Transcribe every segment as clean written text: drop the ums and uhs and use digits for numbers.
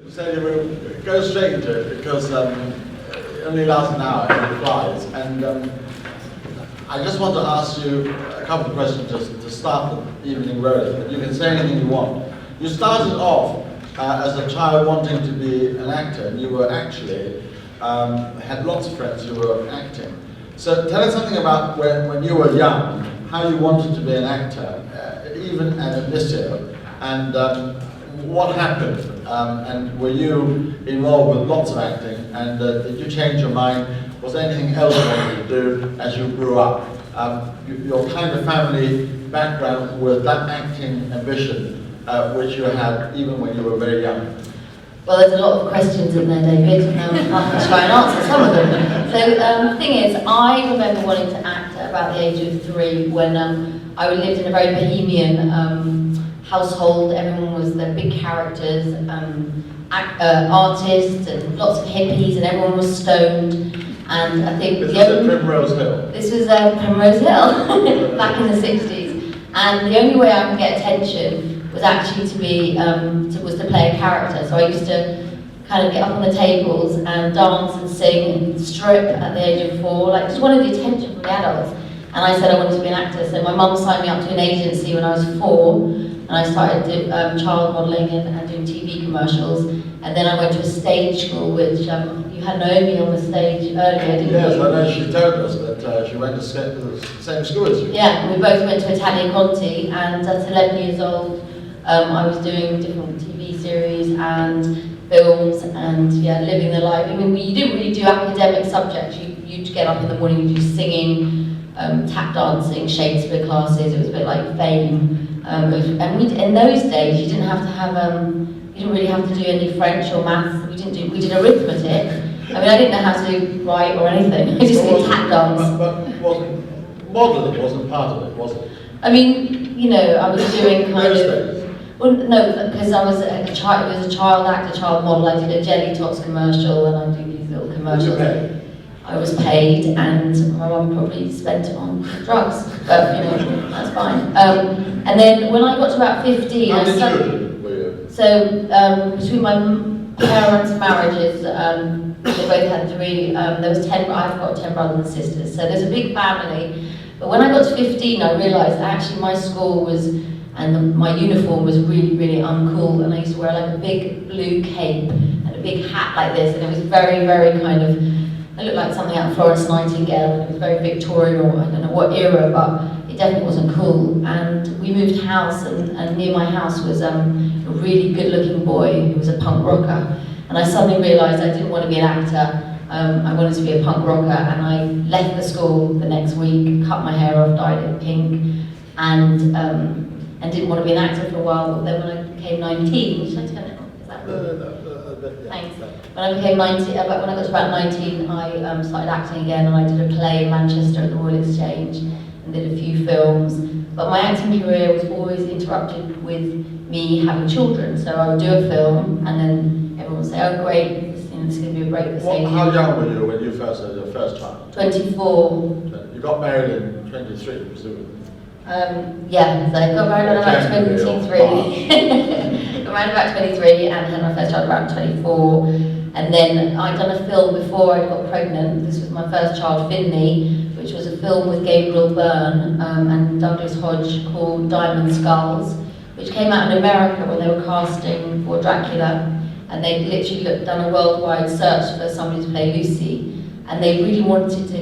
Sadie, we'll go straight into it because it only lasts an hour and it flies. And I just want to ask you a couple of questions just to start the evening rolling. But you can say anything you want. You started off as a child wanting to be an actor, and you were actually had lots of friends who were acting. So tell us something about when you were young, how you wanted to be an actor, even at this year, and what happened, and were you involved with lots of acting, and did you change your mind? Was there anything else you wanted to do as you grew up? Your kind of family background with that acting ambition, which you had even when you were very young. Well, there's a lot of questions in there, David. I'll try and answer some of them. So the thing is, I remember wanting to act at about the age of 3 when I lived in a very bohemian household. Everyone was the big characters, artists, and lots of hippies, and everyone was stoned. And I think this was at Primrose Hill. This was Primrose Hill back in the 60s. And the only way I could get attention was actually to be to play a character. So I used to kind of get up on the tables and dance and sing and strip at the age of 4, like just wanted the attention from the adults. And I said I wanted to be an actor. So my mum signed me up to an agency when I was 4, and I started doing child modelling and doing TV commercials. And then I went to a stage school, which you had Naomi on the stage earlier, didn't you? Yes, I know she told us that she went to the same school as you. Yeah, we both went to Italian Conti, and at 11 years old, I was doing different TV series and films and living the life. I mean, you didn't really do academic subjects. You'd get up in the morning, you'd do singing, tap dancing, Shakespeare classes. It was a bit like fame. And in those days, you didn't have to have, you didn't really have to do any French or maths. We did arithmetic. I mean, I didn't know how to write or anything. I just did tap dance. But modelling wasn't part of it, was it? I mean, you know, I was doing kind of. Well, no, because I was a child. It was a child actor, child model. I did a Jelly Tots commercial, and I do these little commercials. I was paid, and my mum probably spent it on drugs, but you know, that's fine. And then when I got to about 15, how did you were you? So between my parents' marriages, they both had 3. There was 10. I've got 10 brothers and sisters, so there's a big family. But when I got to 15, I realised that actually my school was. And my uniform was really, really uncool, and I used to wear like a big blue cape and a big hat like this, and it was very, very kind of, it looked like something out of Florence Nightingale, and it was very Victorian, or I don't know what era, but it definitely wasn't cool. And we moved house, and near my house was a really good-looking boy who was a punk rocker, and I suddenly realised I didn't want to be an actor. I wanted to be a punk rocker, and I left the school the next week, cut my hair off, dyed it pink, and didn't want to be an actor for a while. But then when I became 19, should I turn it on? Is that No. Thanks. When I became 19, when I got to about 19, I started acting again, and I did a play in Manchester at the Royal Exchange and did a few films. But my acting career was always interrupted with me having children. So I would do a film, and then everyone would say, "Oh, great, this is going to be a break for Sadie." How young were you when you first had your first child? 24. You got married in 23, presumably. Yeah, so I got married when I was about 23. Got married about 23 and had my first child around 24. And then I'd done a film before I got pregnant. This was my first child, Finley, which was a film with Gabriel Byrne and Douglas Hodge called Diamond Skulls, which came out in America when they were casting for Dracula. And they'd literally done a worldwide search for somebody to play Lucy. And they really wanted to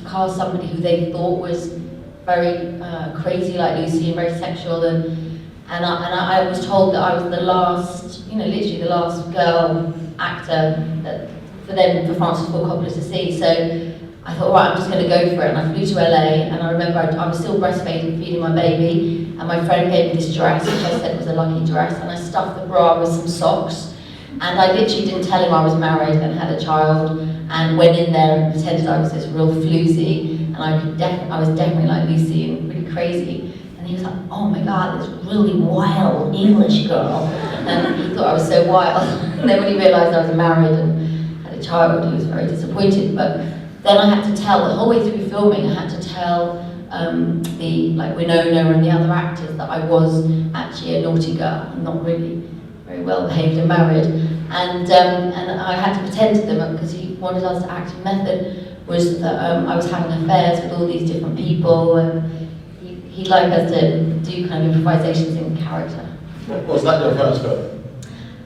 cast somebody who they thought was very crazy like Lucy and very sexual, and I was told that I was the last, you know, literally the last girl actor for Francis Ford Coppola to see. So I thought, right, I'm just going to go for it, and I flew to LA, and I remember I was still breastfeeding, feeding my baby, and my friend gave me this dress, which I said was a lucky dress, and I stuffed the bra with some socks, and I literally didn't tell him I was married and had a child, and went in there and pretended I was this real floozy. And I was definitely like Lucy and really crazy. And he was like, "Oh my God, this really wild English girl." And he thought I was so wild. And then when he realised I was married and had a child, he was very disappointed. But then I had to tell, the whole way through filming, I had to tell Winona and the other actors that I was actually a naughty girl, not really very very well behaved and married, and I had to pretend to them because he wanted us to act in method, was that I was having affairs with all these different people, and he'd like us to do kind of improvisations in character. Was that your first film?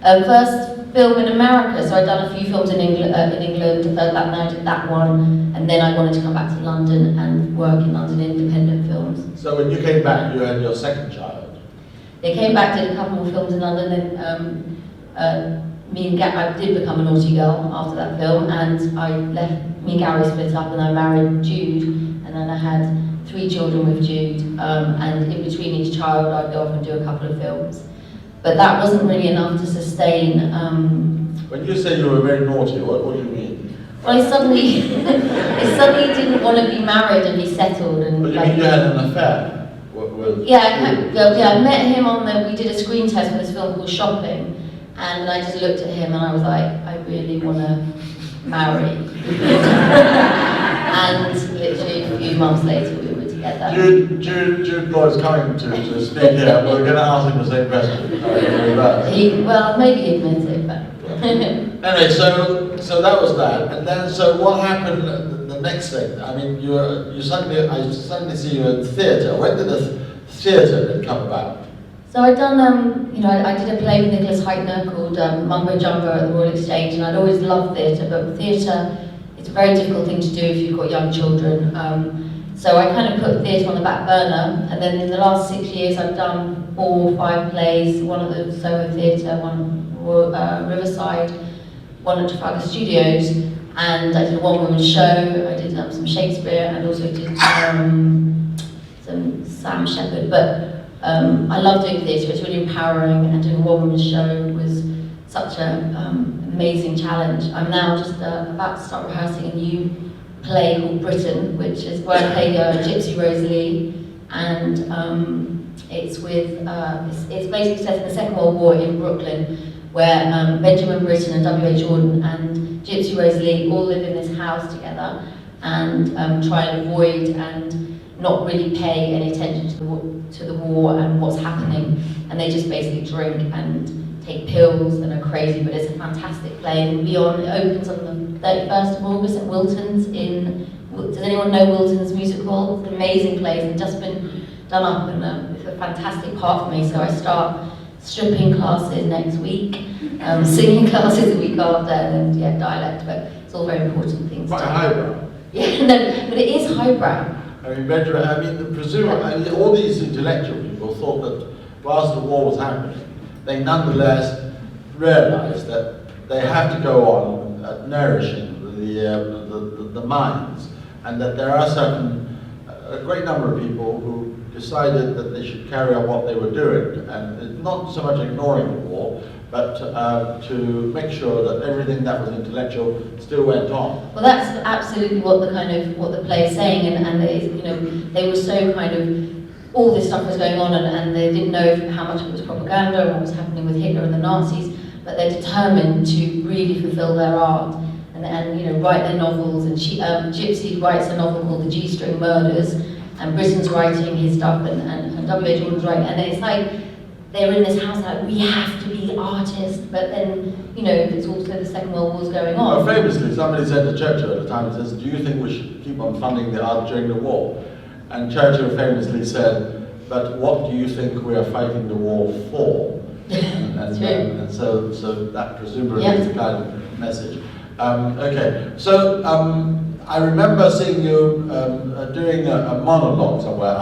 First film in America, so I'd done a few films in England, then I did that one, and then I wanted to come back to London and work in London independent films. So when you came back, you had your second child? They came back, did a couple more films in London, then I did become a naughty girl after that film, and I left, me and Gary split up, and I married Jude, and then I had 3 children with Jude, and in between each child I'd go off and do a couple of films. But that wasn't really enough to sustain. When you say you were very naughty, what do you mean? Well, I suddenly didn't want to be married and be settled. And but you mean you had an affair with I met him we did a screen test for this film called Shopping, and I just looked at him and I was like, I really want to marry. And literally a few months later we were together. Jude Lloyd's coming to speak here. We're going to ask him the same question. Well, maybe he admits it, but... Anyway, so that was that. And then, so what happened the next thing? I mean, I suddenly see you in theatre. When did the theatre come about? So I'd done, I did a play with Nicholas Heitner called Mumbo Jumbo at the Royal Exchange, and I'd always loved theatre, but theatre, it's a very difficult thing to do if you've got young children. So I kind of put theatre on the back burner, and then in the last 6 years I've done 4 or 5 plays, one at the Soho Theatre, one Riverside, one at Trafalgar Studios, and I did a one-woman show, I did some Shakespeare, and also did some Sam Shepard, but I love doing theatre, it's really empowering, and doing a one-woman show was such an amazing challenge. I'm now just about to start rehearsing a new play called Britain, which is where I play Gypsy Rosalie, and it's basically set in the Second World War in Brooklyn, where Benjamin Britten and W.H. Auden and Gypsy Rosalie all live in this house together and try and avoid and not really pay any attention to the war and what's happening, and they just basically drink and take pills and are crazy, but it's a fantastic play. And Beyond, it opens on the 31st of August at Wilton's does anyone know Wilton's Music Hall? It's an amazing place, and just been done up, and it's a fantastic part for me, so I start stripping classes next week, singing classes the week after, and then dialect, but it's all very important things. Quite highbrow. Yeah, no, but it is highbrow. Presumably, all these intellectual people thought that whilst the war was happening, they nonetheless realised that they have to go on nourishing the minds, and that there are a great number of people who decided that they should carry on what they were doing, and not so much ignoring the war, but to make sure that everything that was intellectual still went on. Well, that's absolutely what the play is saying, and they were so all this stuff was going on, and they didn't know how much of it was propaganda and what was happening with Hitler and the Nazis, but they're determined to really fulfill their art and write their novels. And Gypsy writes a novel called The G-String Murders, and Britten's writing his stuff, and W.H. Auden's writing, and it's like they're in this house like, we have to be artists, but then, it's also the Second World War's going on. Well, famously, somebody said to Churchill at the time, he says, do you think we should keep on funding the art during the war? And Churchill famously said, but what do you think we are fighting the war for? and so that presumably is the kind of message. Okay, so I remember seeing you doing a monologue somewhere.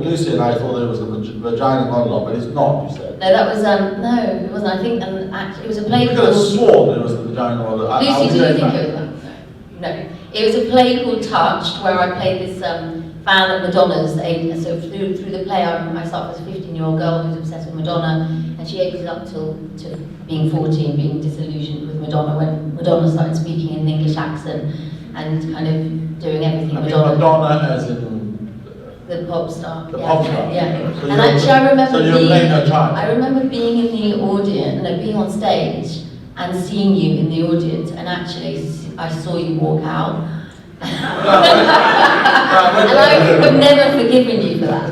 Lucy and I thought it was a vagina monologue, but it's not, you said. No, that was, no, it wasn't. I think, actually, it was a play called... You could have sworn it was the vagina monologue. Lucy, do you think it was that? No. It was a play called Touched, where I played this fan of Madonna's. So through the play, I started as a 15-year-old girl who's obsessed with Madonna, and she ages up to being 14, being disillusioned with Madonna, when Madonna started speaking in an English accent and kind of doing everything Madonna as in... The pop star. The pop star. Yeah. So and actually I remember I remember being in the audience, being on stage and seeing you in the audience, and actually I saw you walk out. And I have never forgiven you for that.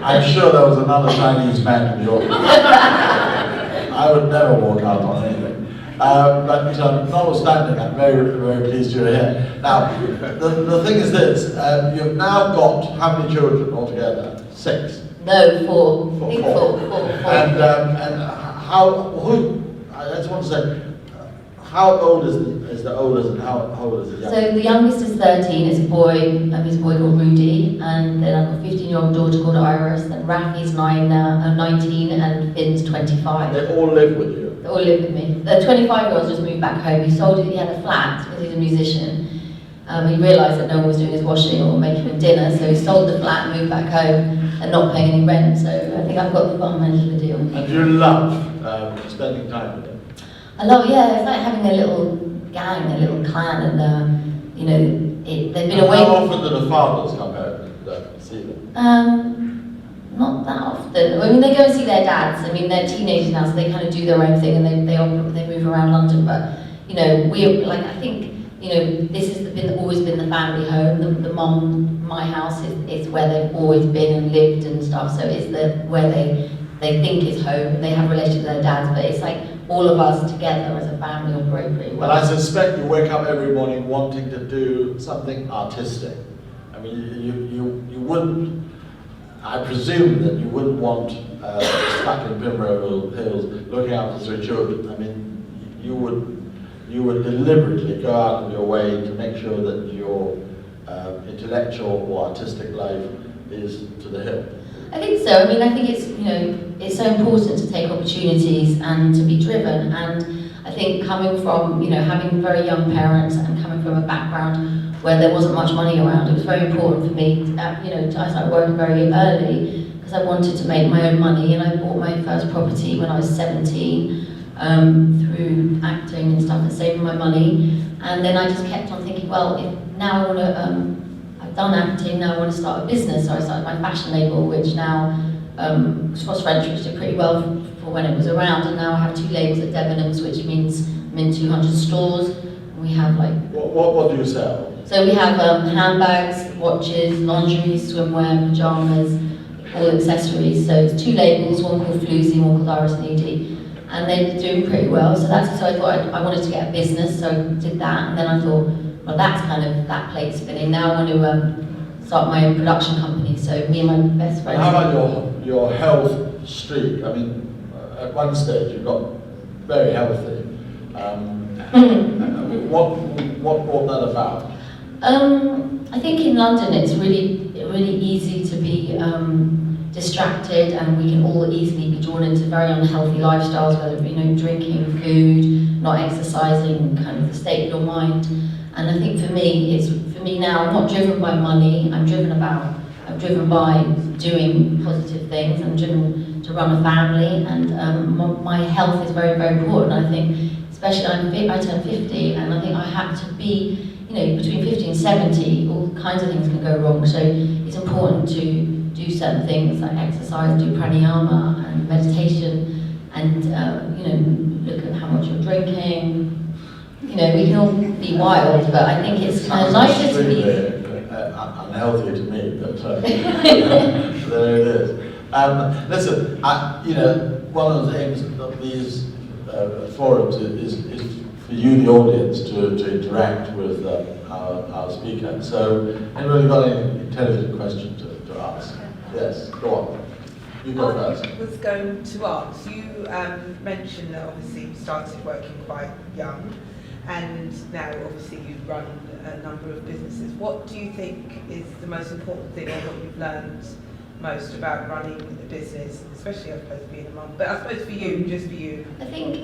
I'm sure there was another Chinese man in the audience. I would never walk out on anything. But notwithstanding, I'm very, very pleased you're here. Now, the thing is this, you've now got how many children altogether? 6? No, 4. Four. I think four. And I just want to say, how old is the oldest and how old is the youngest? So the youngest is 13, it's a boy, he's a boy called Rudy, and then I've got a 15-year-old daughter called Iris, and Rafi's 19 and Finn's 25. They all live with you? They all live with me. The 25-year-old's just moved back home. He sold it, he had a flat because he's a musician. He realised that no one was doing his washing or making him dinner, so he sold the flat and moved back home and not paying any rent, so I think I've got the bottom end of the deal. And you love spending time with them? I love, yeah, it's like having a little gang, a little clan, and you know, they've been away. How often do the fathers come home and see them? Not that often. I mean, they go and see their dads. I mean, they're teenagers now, so they kind of do their own thing, and they move around London. But you know, I think you know, this has always been the family home. The mum, my house is where they've always been and lived and stuff. So it's where they think is home. They have a relationship with their dads, but it's like all of us together as a family operate pretty well. Well, I suspect you wake up every morning wanting to do something artistic. I mean, you wouldn't, I presume that you wouldn't want stuck in Primrose Hills looking after 3 children. I mean, you would deliberately go out of your way to make sure that your intellectual or artistic life is to the hill. I think so. I mean, I think it's, you know, it's so important to take opportunities and to be driven. And I think coming from, you know, having very young parents and coming from a background where there wasn't much money around, it was very important for me, you know, I started working very early because I wanted to make my own money, and I bought my first property when I was 17 through acting and stuff and saving my money. And then I just kept on thinking, well, if now I want to, I've done acting, now I want to start a business. So I started my fashion label, which now, Frost French, which did pretty well for when it was around, and now I have 2 labels at Debenhams, which means I'm in 200 stores. And we have like... What do you sell? So we have handbags, watches, lingerie, swimwear, pyjamas, all accessories. So it's 2 labels, one called Floozy, one called Iris Needy. And they're doing pretty well. So I thought I wanted to get a business, so I did that. And then I thought, well, that's kind of that plate spinning. Now I want to start my own production company. So me and my best friend. How about your health streak? I mean, at one stage you got very healthy. What brought that about? I think in London it's really easy to be distracted, and we can all easily be drawn into very unhealthy lifestyles, whether it be, you know, drinking, food, not exercising, kind of the state of your mind. And I think for me now, I'm not driven by money. I'm driven by doing positive things. I'm driven to run a family, and my health is very, very important. I think, especially I turned 50, and I think I have to be, you know, between 50 and 70, all kinds of things can go wrong. So it's important to do certain things like exercise, do pranayama and meditation, and you know, look at how much you're drinking. You know, we can all be wild, but I think it's kind of nicer to be unhealthy to me, but there it is. Listen, you know, one of the aims of these forums is for you, the audience, to interact with our speaker. So, anybody got any intelligent question to ask? Yes, go on. You go first. I was going to ask, you mentioned that obviously you started working quite young, and now obviously you run a number of businesses. What do you think is the most important thing, or what you've learned most about running a business, especially I suppose being a mum, but I suppose for you, just for you? I think,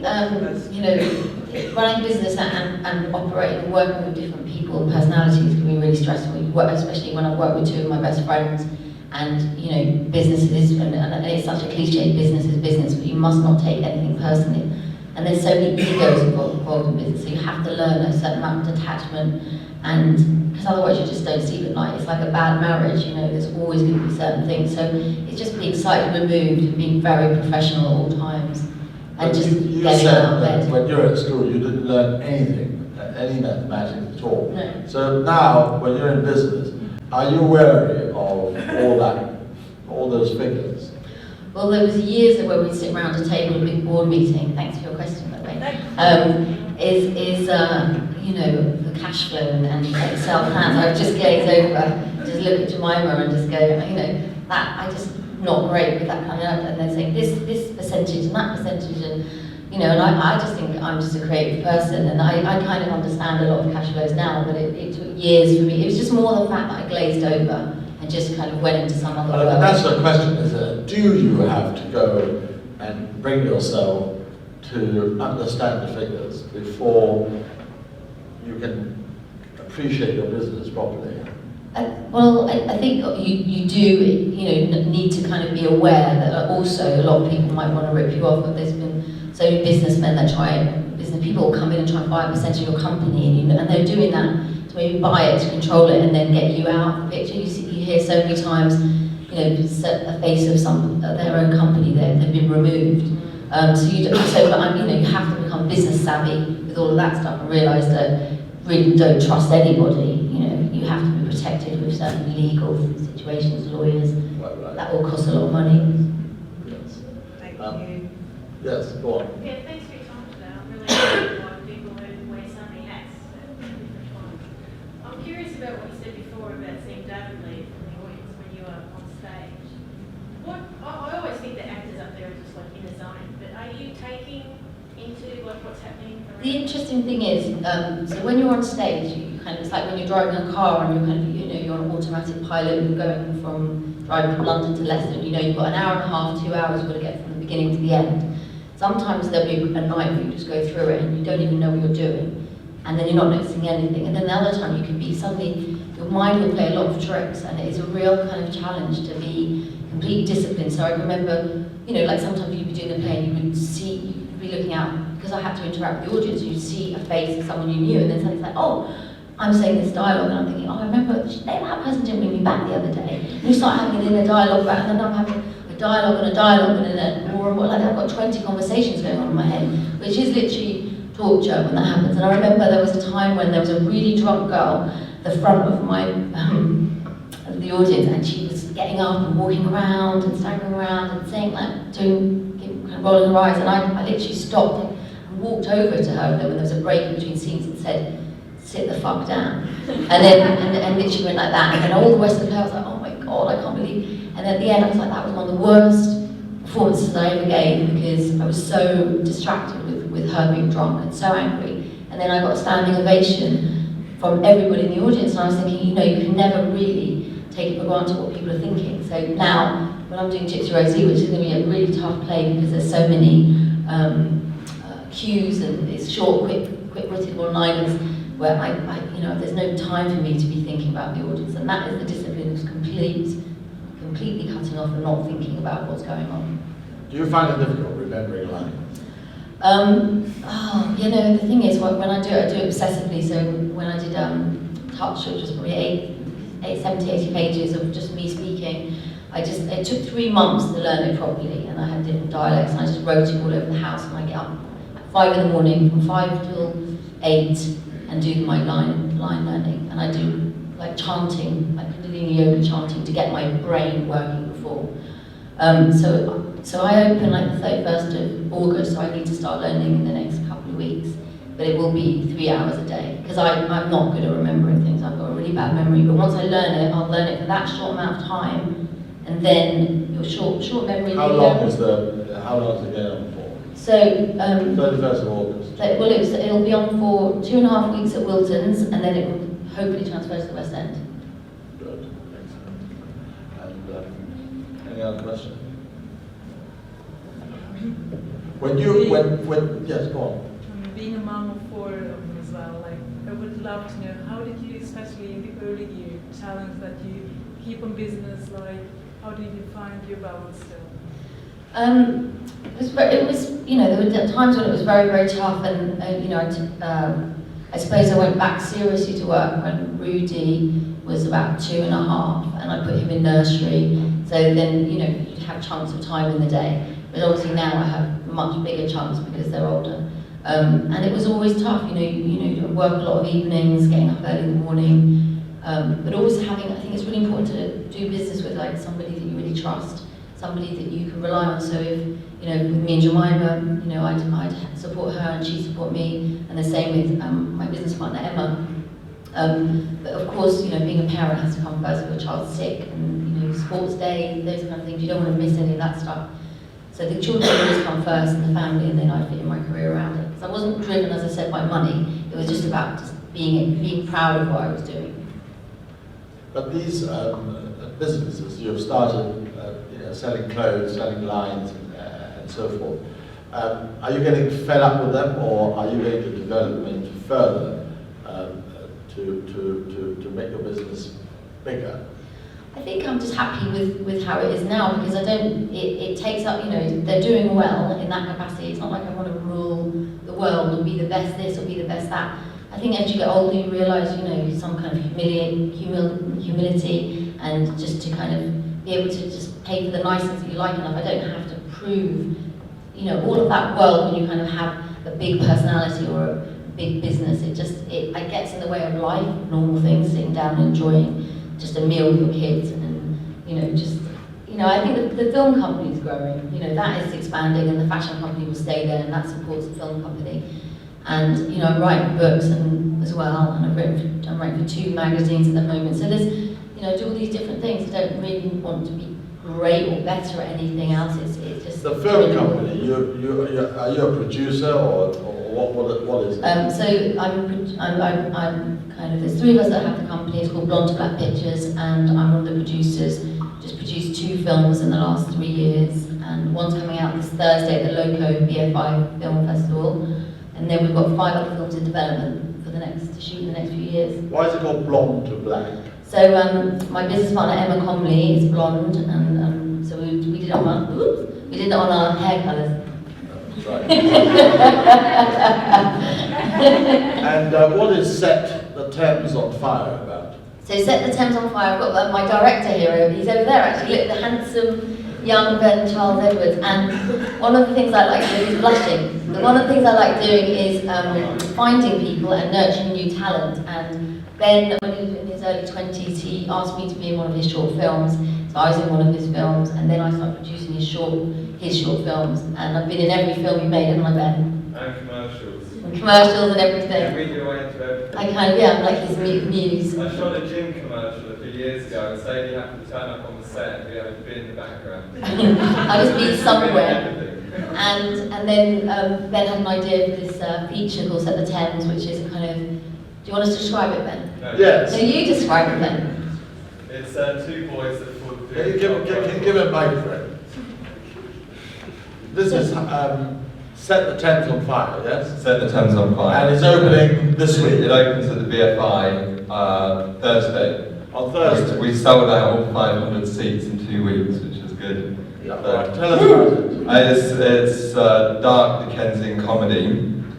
you know, running a business and operating and working with different people and personalities can be really stressful, especially when I've worked with 2 of my best friends. And, you know, businesses, and it's such a cliche, business is business, but you must not take anything personally. And there's so many egos involved in business, so you have to learn a certain amount of detachment, and because otherwise you just don't sleep at night. It's like a bad marriage, you know, there's always going to be certain things. So it's just being slightly removed and being very professional at all times, and just you getting said out of bed. When you were at school, you didn't learn anything, any mathematics at all. No. So now, when you're in business, are you wary of all that all those figures? Well, there was years where we'd sit around a table at a big board meeting. Thanks for your question, by the way. You know, the cash flow and Excel plans. I would just glaze over, just look at Jemima and just go, you know, that I just not great with that kind of, and then saying this percentage and that percentage, and you know, and I just think I'm just a creative person, and I kind of understand a lot of cash flows now, but it took years for me. It was just more the fact that I glazed over and just kind of went into some other world. And that's the question, is do you have to go and bring yourself to understand the figures before you can appreciate your business properly? Well, I think you do, you know, need to kind of be aware that also a lot of people might want to rip you off, but there's been so many businessmen that business people will come in and try and buy a percentage of your company, and they're doing that to maybe buy it, to control it, and then get you out of the picture. You hear so many times, you know, a face of their own company, they've been removed. You know, you have to become business savvy with all of that stuff and realise that really don't trust anybody. You know, you have to be protected with certain legal situations, lawyers. Right. That will cost a lot of money. Yes. Thank you. Yes, go on. Yeah, thanks for your time today. I'm really interested in people who wear so many hats at different times. I'm curious about what you said before about seeing David lead from the audience when you were on stage. I always think that actors up there are just like in the zone, but are you taking into like what's happening around? The interesting thing is, so when you're on stage, it's like when you're driving a car and you're kind of, you know, you're on automatic pilot, you're going from driving from London to Leicester, you know, you've got an hour and a half, 2 hours, you've got to get from the beginning to the end. Sometimes there'll be a night where you just go through it and you don't even know what you're doing, and then you're not noticing anything. And then the other time you can be suddenly, your mind will play a lot of tricks, and it is a real kind of challenge to be complete discipline. So I remember, you know, like sometimes you'd be doing a play and you would see, you'd be looking out, because I had to interact with the audience, you'd see a face of someone you knew, and then suddenly it's like, oh, I'm saying this dialogue, and I'm thinking, oh, I remember that person didn't bring me back the other day. And you start having an inner dialogue back, and then I'm having a dialogue and then more and more, like I've got 20 conversations going on in my head, which is literally torture when that happens. And I remember there was a time when there was a really drunk girl at the front of the audience, and she was getting up and walking around and staggering around and saying, like, kind of rolling her eyes, and I literally stopped and walked over to her when there was a break in between scenes and said, sit the fuck down. And then and literally went like that, and then all the rest of the play I was like, oh my god, I can't believe. And at the end I was like, that was one of the worst performances I ever gave, because I was so distracted with her being drunk and so angry. And then I got a standing ovation from everybody in the audience, and I was thinking, you know, you can never really take it for granted what people are thinking. So now, when I'm doing Gypsy Rosie, which is going to be a really tough play because there's so many cues and it's short, quick-witted one-liners, where you know, there's no time for me to be thinking about the audience, and that is the discipline of completely cutting off and not thinking about what's going on. Do you find it difficult remembering lines? You know, the thing is, when I do it obsessively. So when I did Touch, which was probably 70, 80 pages of just me speaking, it took 3 months to learn it properly, and I had different dialects, and I just wrote it all over the house, and I get up at 5 in the morning, from 5 till 8, and do my line learning, and I do like chanting, like Kundalini yoga chanting, to get my brain working before. So I open like the 31st of August, so I need to start learning in the next couple of weeks, but it will be 3 hours a day, because I'm not good at remembering things. I've got a really bad memory, but once I learn it, I'll learn it for that short amount of time, and then your short memory. How long is the game on for? So 31st of August. Well, it'll be on for 2.5 weeks at Wilton's, and then it will hopefully transfer to the West End. Good, excellent. And any other questions? Yes, go on. Being a mom of 4 as well, like, I would love to know, how did you, especially in the early year, challenge that you keep on business, like, how did you find your balance still? It was, you know, there were times when it was very, very tough, and you know, I suppose I went back seriously to work when Rudy was about 2.5, and I put him in nursery. So then, you know, you'd have chunks of time in the day. But obviously now I have much bigger chunks because they're older. And it was always tough, you know, you work a lot of evenings, getting up early in the morning, but also having, I think it's really important to do business with like somebody that you really trust, somebody that you can rely on. So if, you know, with me and Jemima, you know, I'd support her and she'd support me, and the same with my business partner Emma. But of course, you know, being a parent has to come first. If your child's sick, and you know, sports day, those kind of things, you don't want to miss any of that stuff. So the children always come first, and the family, and then I fit in my career around it. Because I wasn't driven, as I said, by money. It was just about just being proud of what I was doing. But these businesses you have started, you know, selling clothes, selling lines, and so forth. Are you getting fed up with them, or are you going to develop them further to make your business bigger? I think I'm just happy with how it is now, because I don't, it takes up, you know, they're doing well in that capacity. It's not like I want to rule the world or be the best this or be the best that. I think as you get older you realise, you know, some kind of humility, and just to kind of be able to just pay for the nice things that you like enough. I don't have to prove, you know, all of that world when you kind of have a big personality or a big business. It gets in the way of life, normal things, sitting down and enjoying just a meal with your kids, and you know, just, you know, I think the film company is growing. You know, that is expanding, and the fashion company will stay there, and that supports the film company. And you know, I'm writing books as well, and I'm writing for 2 magazines at the moment. So there's, you know, do all these different things. I don't really want to be great or better at anything else. It's just the film company. Are you a producer, or what is it? So I'm kind of, there's 3 of us that have the company. It's called Blonde to Black Pictures, and I'm one of the producers. Just produced 2 films in the last 3 years, and one's coming out this Thursday at the Loco BFI Film Festival, and then we've got 5 other films in development to shoot in the next few years. Why is it called Blonde to Black? So my business partner Emma Comley is blonde, and so we did it on our hair colours. That's right. And what is Set the Thames on Fire about? So Set the Thames on Fire, I've got my director here, he's over there actually, look, the handsome young Ben Charles Edwards. And one of the things I like doing, he's blushing, one of the things I like doing is finding people and nurturing new talent. And Ben, when he was in his early 20s, he asked me to be in one of his short films. So I was in one of his films, and then I started producing his short films. And I've been in every film he made, haven't I, Ben? And commercials. And commercials and everything. Yeah, we do away into everything. I kind of, yeah, I'm like his muse. I shot a gym commercial a few years ago, and Sadie happened to turn up on the set, and we happened to be in the background. I'll just be somewhere. And then Ben had an idea for this feature called Set the Thames, which is a kind of, do you want us to describe it, Ben? No. Yes. No, you describe it, Ben. It's 2 boys that fall through. Can you give a microphone? This is Set the Thames on Fire, yes? Set the Thames on Fire. And it's opening this week. It opens at the BFI Thursday. On Thursday. We sold out all 500 seats in 2 weeks, which is good. Yeah, right. Tell us about it. It's dark Dickensian comedy.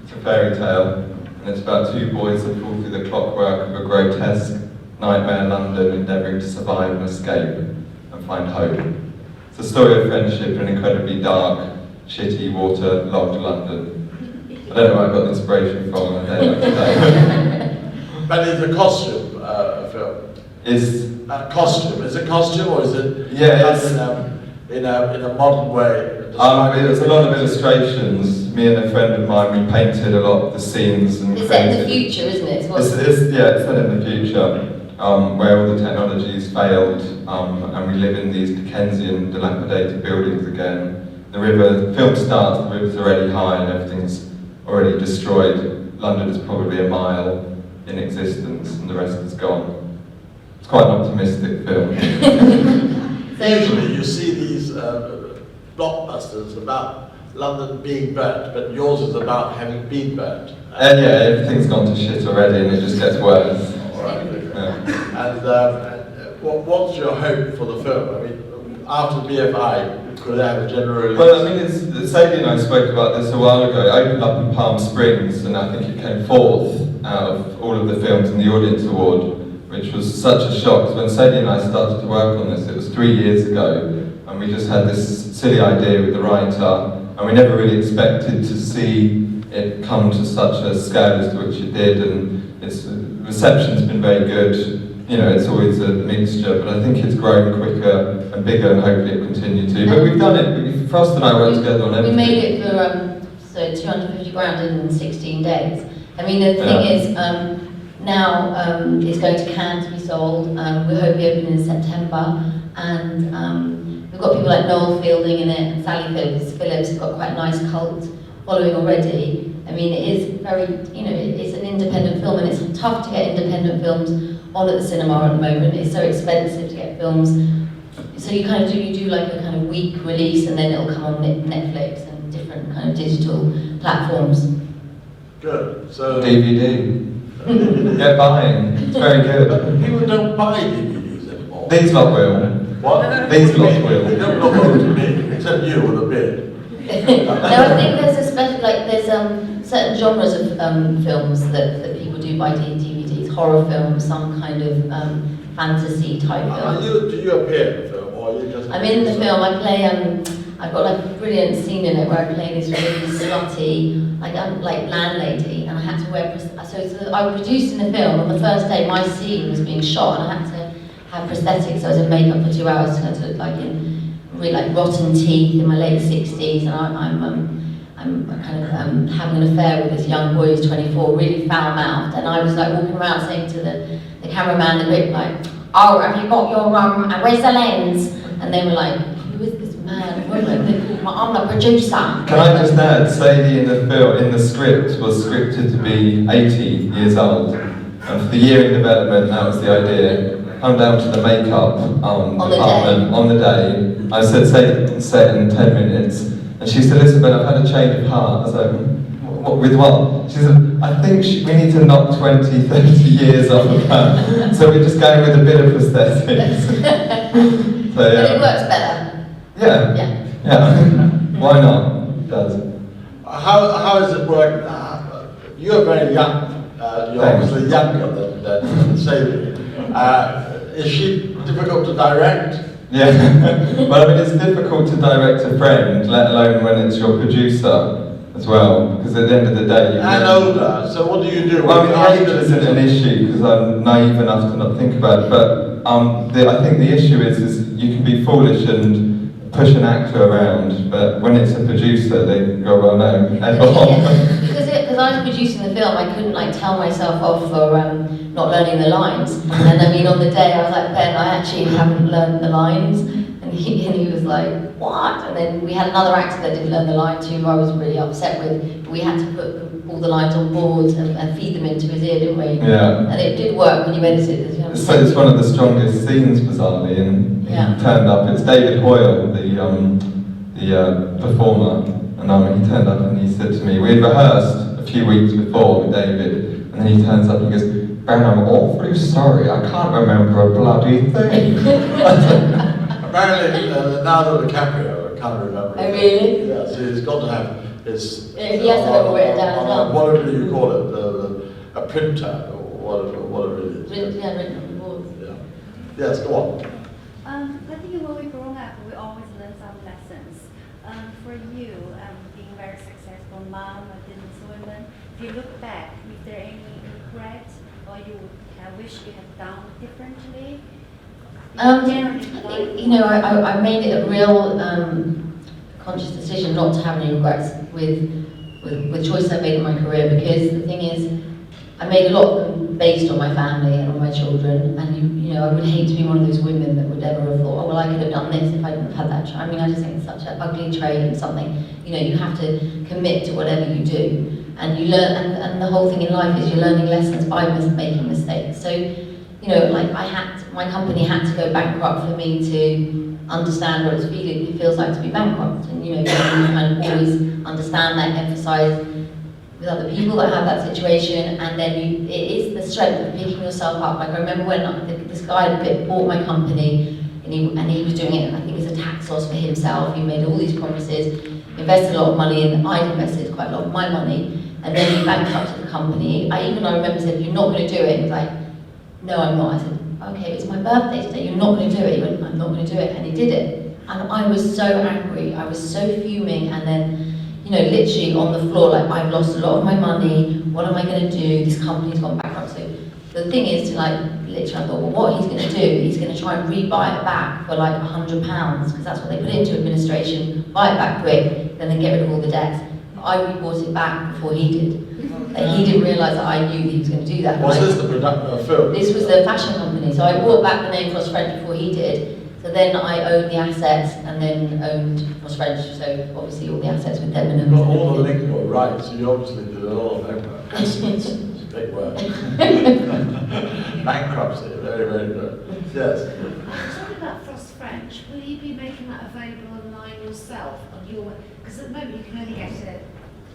It's a fairy tale, and it's about 2 boys that fall through the clockwork of a grotesque nightmare London, endeavouring to survive and escape and find hope. It's a story of friendship in an incredibly dark, shitty, waterlogged London. I don't know where I got the inspiration from on a day like today. But it's a costume film. Is Is it costume, or is it Yeah, done in a modern way? there's a lot of illustrations. Me and a friend of mine, we painted a lot of the scenes and It's set in the created. future, isn't it? It's set in the future, where all the technology's failed, and we live in these Dickensian dilapidated buildings again. The film starts, the river's already high and everything's already destroyed. London is probably a mile in existence and the rest is gone. It's quite an optimistic film. Usually you see these blockbusters about London being burnt, but yours is about having been burnt. And yeah, everything's gone to shit already and it just gets worse. All right. Yeah. And what's your hope for the film? I mean, after BFI, could it have a general release? Well, I mean, Sadie and I spoke about this a while ago. It opened up in Palm Springs, and I think it came 4th out of all of the films in the Audience Award, which was such a shock. Because when Sadie and I started to work on this, it was 3 years ago, and we just had this silly idea with the writer, and we never really expected to see it come to such a scale as to which it did, and its reception's been very good. you know, it's always a mixture, but I think it's grown quicker and bigger, and hopefully it will continue to. But we've done it. Frost and I worked together on everything. We made it for so 250 grand in 16 days. I mean, the thing is, now it's going to Cannes to be sold. We hope we open in September, and we've got people like Noel Fielding in it, and Sally Phillips has got quite a nice cult following already. I mean, it is very, you know, it's an independent film, and it's tough to get independent films on at the cinema at the moment. It's so expensive to get films. So you kind of do like a kind of week release, and then it'll come on Netflix and different kind of digital platforms. Good. So DVD. Get buying. It's very good. people don't buy DVDs anymore. These lot will. What? These lot will. They don't look over to me, except you with a beard. No, I think there's there's certain genres of films that people do buy DVDs, horror films, some kind of fantasy type films. Do you appear in the film, or are you just? I'm in the film. I play. I've got like a brilliant scene in it where I play this really slutty, like landlady, and I had to wear. So I was produced in the film. On the first day, my scene was being shot, and I had to have prosthetics. So I was in makeup for 2 hours, so I had to like in really like rotten teeth in my late 60s, and I'm kind of having an affair with this young boy who's 24, really foul-mouthed, and I was like walking around saying to the cameraman, the grip, like, oh, have you got your where's the lens? And they were like, who is this mad woman? I'm the producer. Can I just add, Sadie in the script was scripted to be 80 years old, and for the year in development, that was the idea. I'm down to the makeup department on the day. I said, set in 10 minutes. And she said, Elizabeth, I've had a change of heart. I was like, with what? She said, I think we need to knock 20, 30 years off of her. So we're just going with a bit of prosthetics. So, yeah. But it works better. Yeah. Why not? It does. How does it work? You're very young. You're obviously younger than Sadie. Is she difficult to direct? Yeah, well, I mean, it's difficult to direct a friend, let alone when it's your producer as well, because at the end of the day... And older, so what do you do? Well, I mean, age isn't an issue, because I'm naive enough to not think about it, but I think the issue is you can be foolish and push an actor around, but when it's a producer, they go, well, no, Because I was producing the film, I couldn't like tell myself off for not learning the lines. And I mean, on the day I was like, Ben, I actually haven't learned the lines. And he was like, what? And then we had another actor that didn't learn the line too, who I was really upset with. But we had to put all the lines on board and feed them into his ear, didn't we? Yeah. And it did work when you edited it. So it's one of the strongest scenes, bizarrely, and he turned up. It's David Hoyle, the performer, and he turned up and he said to me, we had rehearsed a few weeks before with David, and then he turns up and he goes, Ben, I'm awfully sorry, I can't remember a bloody thing. Apparently, Leonardo DiCaprio, I can't remember. Oh, really? Yeah, so he's got to have his... He has to have it written down as well. Whatever you call it, a printer, or whatever it is. Written on the board. Yeah. Yes, go on. I think when we grow up, we always learn some lessons. For you, being very successful mom, a businesswoman, if you look back, is there any regret or you would wish you had done differently? I think, I made it a real conscious decision not to have any regrets with choices I made in my career, because the thing is, I made a lot of them based on my family and on my children, and I would hate to be one of those women that would ever have thought, oh well, I could have done this if I didn't have had that. I mean, I just think it's such an ugly trait and something, you have to commit to whatever you do, and you learn, and the whole thing in life is you're learning lessons by making mistakes. So, my company had to go bankrupt for me to understand what it feels like to be bankrupt, and you kind of always understand that, emphasize with other people that have that situation, and then it is the strength of picking yourself up. Like I remember when this guy had bought my company, and he was doing it, I think as a tax loss for himself. He made all these promises, invested a lot of money, and I invested quite a lot of my money, and then he bankrupted the company. I remember said, you're not going to do it. He was like, no, I'm not. I said, okay, it's my birthday today, you're not going to do it. He went, I'm not going to do it, and he did it. And I was so angry, I was so fuming, and then literally on the floor, like, I've lost a lot of my money, what am I going to do? This company's gone bankrupt. So The thing is to like, literally I thought, well what he's going to do, he's going to try and rebuy it back for like £100, because that's what they put into administration, buy it back quick, then they get rid of all the debts. I rebought it back before he did. And he didn't realise that I knew he was going to do that. Was this the film? This was the fashion company, so I bought back the name Frost French before he did. So then I owned the assets and then owned Frost French, so obviously all the assets with Debenhams. Got all the legal rights, so you obviously did a lot of homework. It's a big word. Bankruptcy, very, very good. Yes. Talking about Frost French, will you be making that available online yourself on your? Because at the moment you can only get it.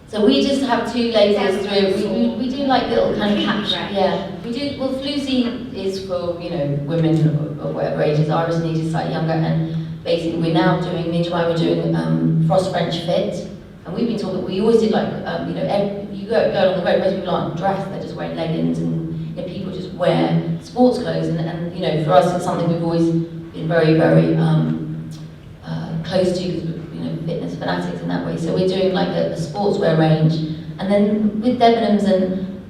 So we just have 2 ladies through. We do like little kind of caption. Yeah, we do. Well, Floozy is for women of whatever ages. Iris and is slightly younger, and basically we're now doing. Me and Joanne were doing Frost French Fit, and we've been talking. We always did like you go along the road. Most people aren't dressed; they're just wearing leggings, and people just wear sports clothes. And for us, it's something we've always been very, very close to. Fitness fanatics in that way, so we're doing like a sportswear range, and then with Debenhams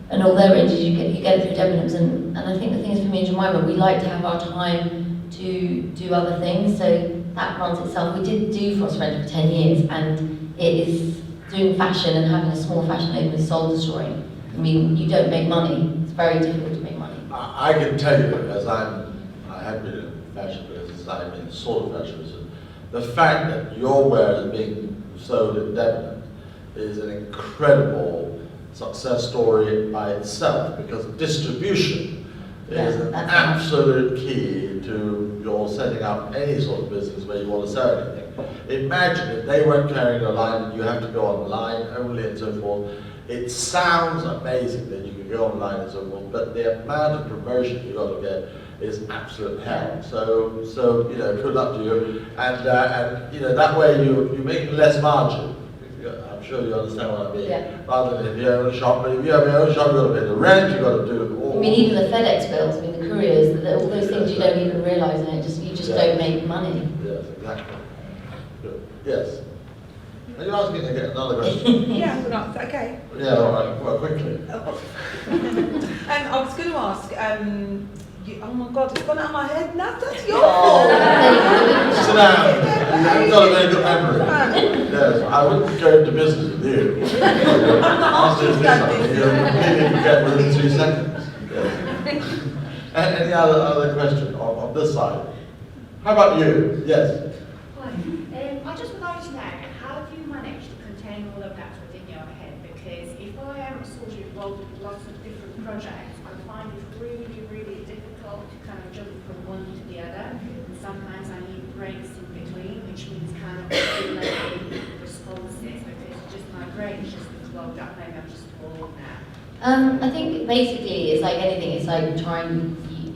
and all their ranges, you get it through Debenhams, and I think the thing is for me and Jemima, we like to have our time to do other things, so that runs itself. We did do Frost French for 10 years, and it is doing fashion and having a small fashion label is soul destroying. I mean, you don't make money. It's very difficult to make money. I can tell you, as I have been in fashion business, I've been sort of fashion business. The fact that your wear is being sold at Debenhams is an incredible success story by itself, because distribution is an absolute key to your setting up any sort of business where you want to sell anything. Imagine if they weren't carrying a line and you have to go online only and so forth. It sounds amazing that you can go online and so forth, but the amount of promotion you've got to get is absolute hell. So good luck to you. And that way you're making less margin. I'm sure you understand what I mean. Yeah. Rather than if you own a shop, but if you have your own shop, you've got to pay the rent, you've got to do it all. I mean, even the FedEx bills, the couriers, all those things you don't even realise, and you just don't make money. Yes, exactly. Good. Yes. Are you asking me to get another question? Yeah, I'm going to ask. Okay. Yeah, all right. Well, quickly. I was going to ask. Oh my God, it's gone out of my head now. That's your fault. Sit down. You've got a very good memory. Yes, I wouldn't go into business with you. I'm not asking that. You'll completely forget within 3 seconds. Yes. Any other question on this side? How about you? Yes. Hi. I just would like to know, how do you manage to contain all of that within your head? Because if I am sort of involved with lots of different projects, I find it really, really difficult to kind of jump from one to the other. And sometimes I need breaks in between, which means kind of delaying responses, because just my brain is just clogged up. Maybe I'm just full now. I think basically it's like anything.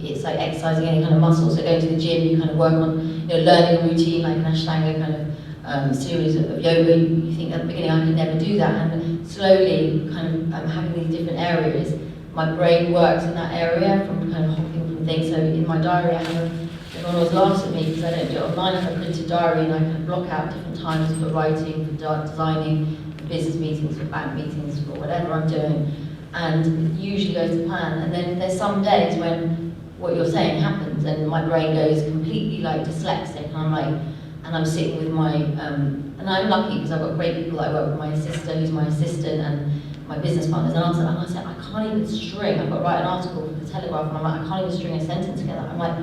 It's like exercising any kind of muscle. So going to the gym, you kind of work on learning a routine, like an Ashtanga kind of series of yoga. You think at the beginning I could never do that, and slowly kind of having these different areas, my brain works in that area from kind of hopping from things. So in my diary, everyone always laughs at me because I don't do it online. I have a printed diary and I kind of block out different times for writing, for designing, for business meetings, for bank meetings, for whatever I'm doing. And it usually goes to plan. And then there's some days when what you're saying happens and my brain goes completely like dyslexic, and I'm sitting with my, and I'm lucky because I've got great people that I work with, my sister who's my assistant and my business partners, and I said, I can't even string, I've got to write an article for the Telegraph, and I'm like, I can't even string a sentence together. I'm like,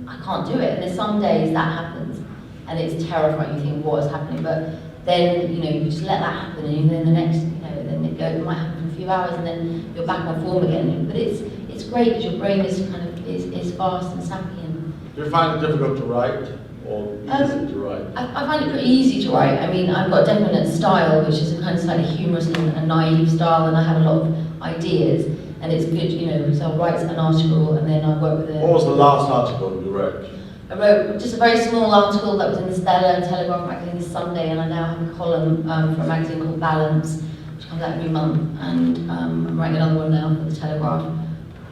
I can't do it. And there's some days that happens, and it's terrifying, you think, what is happening? But then, you just let that happen, and then the next, then it might happen for a few hours, and then you're back on form again. But it's great because your brain is kind of, is fast and snappy. And do you find it difficult to write? Or easy to write? I find it pretty easy to write. I mean, I've got a definite style, which is a kind of slightly humorous and naive style, and I have a lot of ideas, and it's good, so I'll write an article, and then I work with it. What was the last article you wrote? I wrote just a very small article that was in the Telegraph magazine this Sunday, and I now have a column for a magazine called Balance, which comes out every month, and I'm writing another one now for the Telegraph.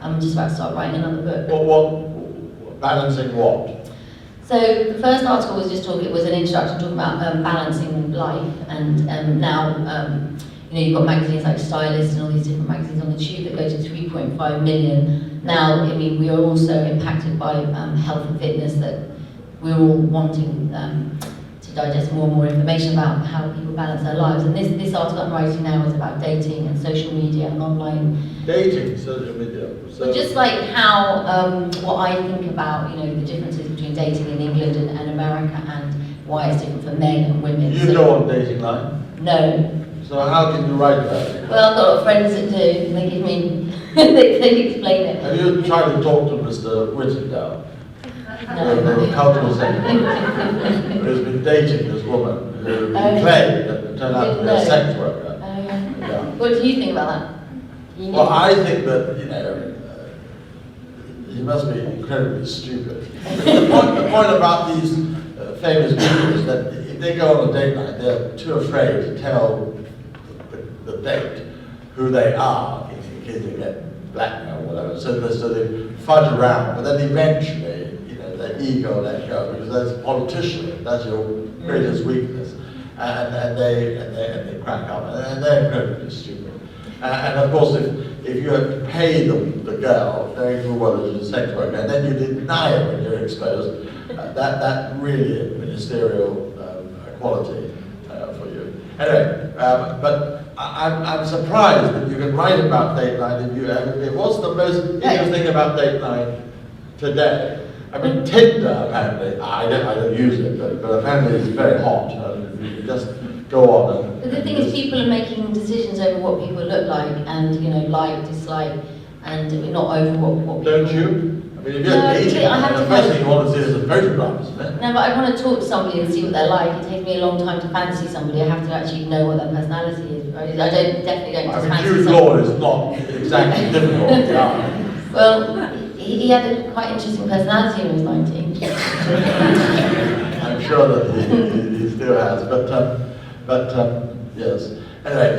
I'm just about to start writing another book. What balancing what? So the first article was it was an introduction talking about balancing life, and now you've got magazines like Stylist and all these different magazines on the tube that go to 3.5 million. Now, I mean, we are also impacted by health and fitness, that we're all wanting to digest more and more information about how people balance their lives. And this article I'm writing now is about dating and social media and online. Dating, social media. So But just like how, what I think about, the differences between dating in England and America, and why it's different for men and women. you go on dating line. No. So how can you write about it? Well, I've got a lot of friends that do, and they give me, they explain it. Have you tried to talk to Mr. Whittingdale, No. the cultural secretary, who's been dating this woman who claimed that turned out to be a sex worker? Yeah. What do you think about that? You Well, know? I think that, he must be incredibly stupid. The point about these famous people is that if they go on a date night, they're too afraid to tell the date who they are in case they get blackmail or whatever. So they fudge around, but then eventually, their ego let go, because as a politician, that's your greatest weakness, and they crack up, and they're incredibly stupid. And of course, if you have to pay the girl, knowing full well that she's a sex worker, and then you deny it when you're exposed, that really is ministerial quality for you. Anyway, but I'm surprised that you can write about Dateline if you ever. What's the most interesting thing about Dateline today? I mean, Tinder apparently, I don't use it, but apparently it's very hot. You can just go on and. But the thing is, people are making decisions over what people look like, and like, dislike, and not over what people. Don't you? I mean, if you're No, dating, I have the to first go- thing you want to see is a photograph, isn't it? No, but I want to talk to somebody and see what they're like. It takes me a long time to fancy somebody. I have to actually know what their personality is. I definitely don't I just mean, fancy Jude somebody. Law is not exactly difficult. Yeah. Well, he had a quite interesting personality when he was 19. I'm sure that he still has, but yes. Anyway.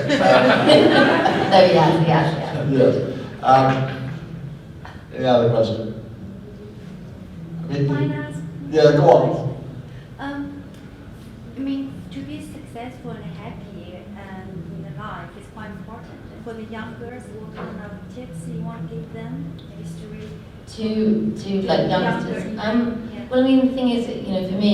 No, he has. Yes. Any other question? I mean, Can I ask? yeah, go on. I mean, to be successful and happy in the life is quite important. And for the young girls, what kind of tips you want to give them? Maybe To like youngsters. Yeah. Well, I mean, the thing is, for me,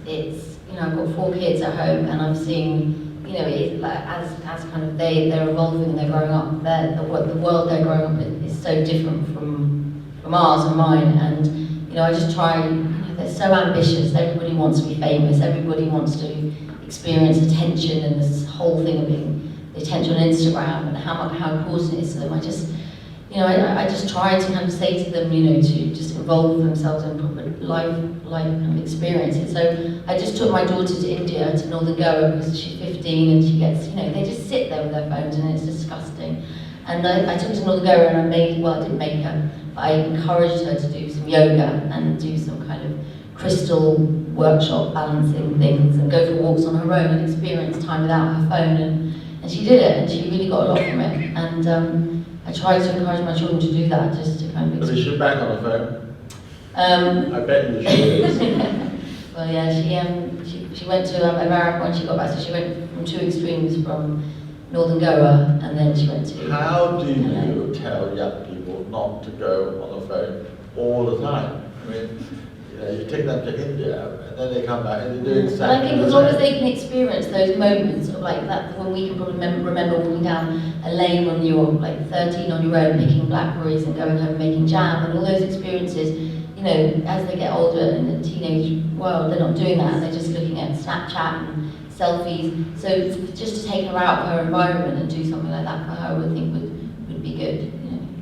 it's I've got 4 kids at home, and I've seen, it's like as kind of they're evolving and they're growing up. The world they're growing up in is so different from ours and mine, and I just try. They're so ambitious. Everybody wants to be famous. Everybody wants to experience attention, and this whole thing of being the attention on Instagram and how important it is to them. I just try to kind of say to them, to just involve themselves in proper life kind of experiences. So I just took my daughter to India, to Northern Goa, because she's 15 and she gets, they just sit there with their phones and it's disgusting. And I took her to Northern Goa and I didn't make her, but I encouraged her to do some yoga and do some kind of crystal workshop balancing things and go for walks on her own and experience time without her phone. And she did it, and she really got a lot from it. And I try to encourage my children to do that, just to kind of. But is she back on the phone? I bet you she is. Well, yeah, she went to America when she got back, so she went from 2 extremes, from Northern Goa, and then she went to. How do you tell young people not to go on the phone all the time? I mean, you take them to India, and then they come back and they do exactly. And I think as long as they can experience those moments of like that, when we can probably remember walking down a lane when you were like 13 on your own, picking blackberries and going home making jam, and all those experiences. As they get older in the teenage world, they're not doing that. They're just looking at Snapchat and selfies. So just to take her out of her environment and do something like that for her, I would think would be good.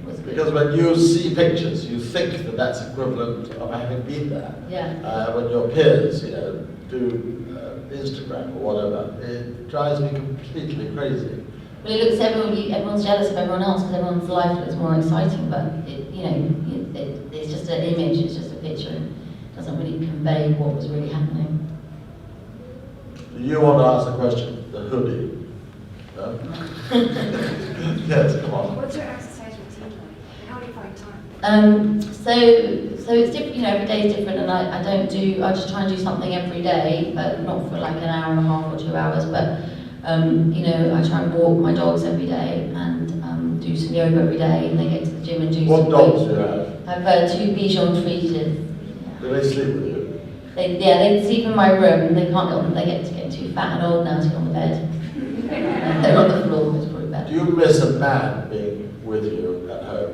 Was good. Because when you see pictures, you think that that's equivalent of having been there. Yeah. When your peers, do Instagram or whatever, it drives me completely crazy. Well, it looks everyone's jealous of everyone else because everyone's life looks more exciting, but it's just an image, it's just a picture, and it doesn't really convey what was really happening. Do you want to ask the question? The hoodie. No? Yes, come on. What's your exercise routine like? And how do you find time? So it's different. Every day is different, and I just try and do something every day, but not for like an hour and a half or 2 hours. But You know, I try and walk my dogs every day and do some yoga every day, and they get to the gym and do What some dogs weights. do you have? I've 2 Bichon Frises. Do they sleep with you? They sleep in my room. They can't get on. They get too fat and old now to get on the bed. They're on the floor. It's probably better. Do you miss a man being with you at home?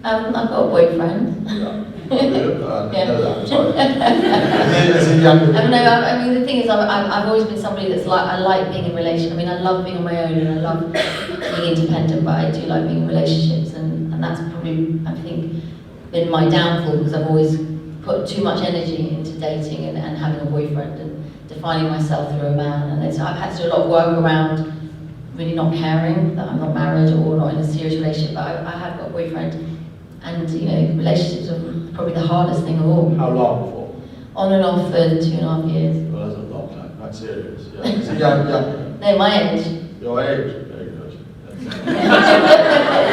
I've got a boyfriend. Yeah. Do you? Yeah. No, I'm sorry. Is he younger than No, you? I mean the thing is, I've always been somebody that's like, I like being in relationships. I mean, I love being on my own and I love being independent, but I do like being in relationships, and that's probably, I think, been my downfall, because I've always put too much energy into dating and having a boyfriend and defining myself through a man, and I've had to do a lot of work around really not caring that I'm not married or not in a serious relationship, but I have got a boyfriend, and you know, relationships are probably the hardest thing of all. How long for? On and off for 2.5 years. Well, that's a long time. Quite serious. Yeah. Is he younger? No, my age. Your age? Very good.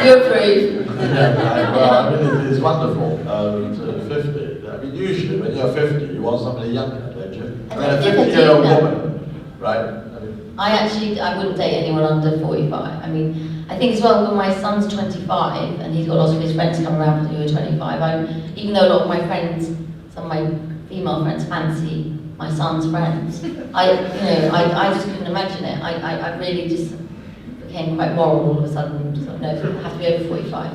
You approve. Yeah, well, I mean, it's wonderful. To 50. I mean, usually when you're 50, you want somebody younger, don't you? I mean, a 50-year-old woman, right? I wouldn't date anyone under 45. I mean, I think as well, when my son's 25 and he's got lots of his friends come around who are 25, even though a lot of my friends, some of my female friends fancy my son's friends, I just couldn't imagine it. I really just became quite moral all of a sudden. So, no, it has to be over 45.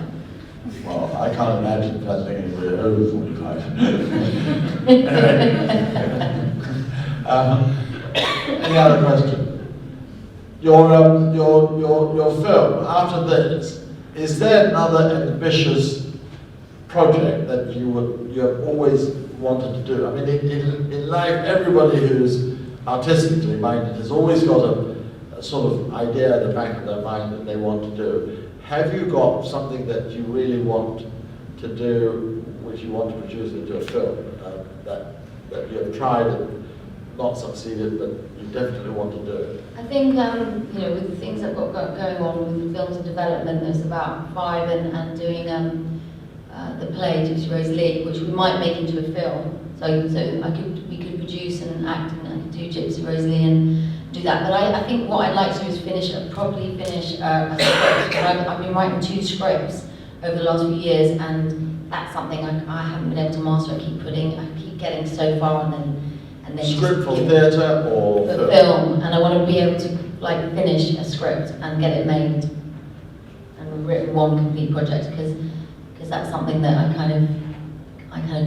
Well, I can't imagine fancying anybody over 45. Anyway. Any other question? Your film, after this, is there another ambitious project that you have always wanted to do? I mean, in life, everybody who's artistically minded has always got a sort of idea at the back of their mind that they want to do. Have you got something that you really want to do, which you want to produce into a film, that you have tried and not succeeded, but you definitely want to do? I think, you know, with the things I've got going on with the films in development, there's about 5, and doing the play Gypsy Rose Lee, which we might make into a film. So we could produce and act, and I could do Gypsy Rose Lee and do that. But I think what I'd like to do is properly finish a script. I've been writing 2 scripts over the last few years, and that's something I haven't been able to master. I keep getting so far, and then Script for theatre or for film, and I want to be able to like finish a script and get it made and written one complete project, because that's something that I kind of